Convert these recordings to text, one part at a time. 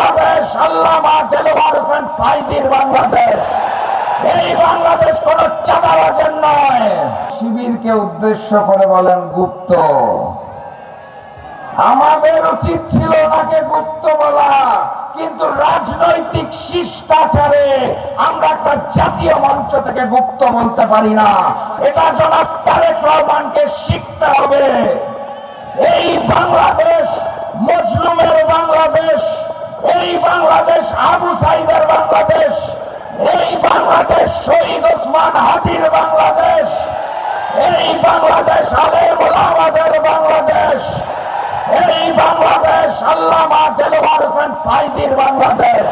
বাংলাদেশ আল্লামা দেলোয়ার হোসেন সাঈদীর বাংলাদেশ। এই বাংলাদেশ কোন চাঁদাবাজের নয়। শিবিরকে উদ্দেশ্য করে বলেন গুপ্ত। আমাদের উচিত ছিল ওনাকে গুপ্ত বলা, কিন্তু রাজনৈতিক শিষ্টাচারে আমরা একটা জাতীয় মঞ্চ থেকে গুপ্ত বলতে পারি না। এটা জনাব তারেক রহমানকে শিখতে হবে। এই বাংলাদেশ মজলুমের বাংলাদেশ, এই বাংলাদেশ আবু সাঈদের বাংলাদেশ, এই বাংলাদেশ শহীদ ওসমান হাদির বাংলাদেশ, এই বাংলাদেশ আলেম ওলামাদের বাংলাদেশ, এই বাংলাদেশ আল্লামা দেলোয়ার হোসেন সাঈদীর বাংলাদেশ।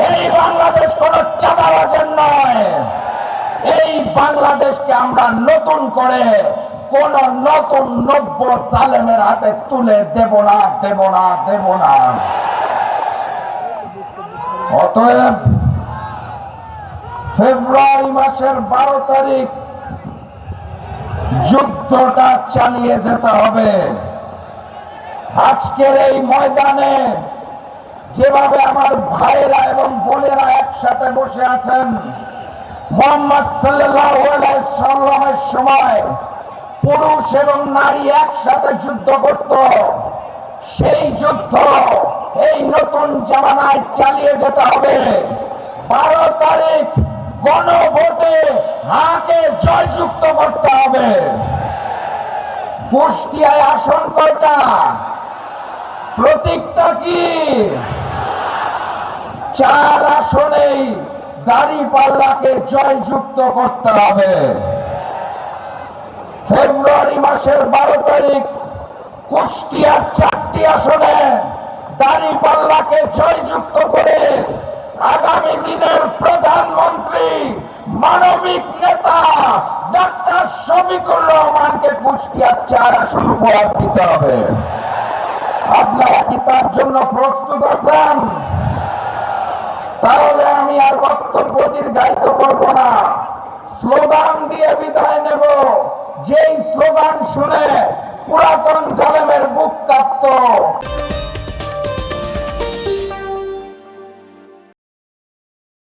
এই বাংলাদেশ কোন চাঁদাবাজের নয়। এই বাংলাদেশকে আমরা নতুন করে কোন নতুন নব্য জালেমের হাতে তুলে দেব না, দেব না, দেব না। অতএব ফেব্রুয়ারি মাসের 12 তারিখ যুদ্ধটা চালিয়ে যেতে হবে। আজকের এই ময়দানে যেভাবে আমার ভাইয়েরা এবং বোনেরা একসাথে বসে আছেন, মুহাম্মদ সাল্লাল্লাহু আলাইহি সাল্লামের সময় পুরুষ এবং নারী একসাথে যুদ্ধ করত, সেই যুদ্ধ এই নতুন জামানায় চালিয়ে যেতে হবে। 12 তারিখ গণভোটে হাকে জয়যুক্ত করতে হবে। কুষ্টিয়ায় আসন কয়টা? প্রতীকটা কি? 4 আসনেই দাঁড়িপাল্লাকে জয়যুক্ত করতে হবে। ফেব্রুয়ারি মাসের 12 তারিখ কুষ্টিয়ার 4টি আসনে দাঁড়িপাল্লাকে জয়যুক্ত করে আগামী দিনের প্রধানমন্ত্রী মানবিক নেতা ডক্টর শফিকুর রহমানকে কুষ্টিয়ার 4 আসন উপহার দিতে হবে। আপনারা কি তার জন্য প্রস্তুত আছেন? তাহলে আমি আর বক্তব্য দীর্ঘায়িত করব না, স্লোগান দিয়ে বিদায় নেব। যেই স্লোগান শুনে পুরাতন জালেমের বুক কাঁপত।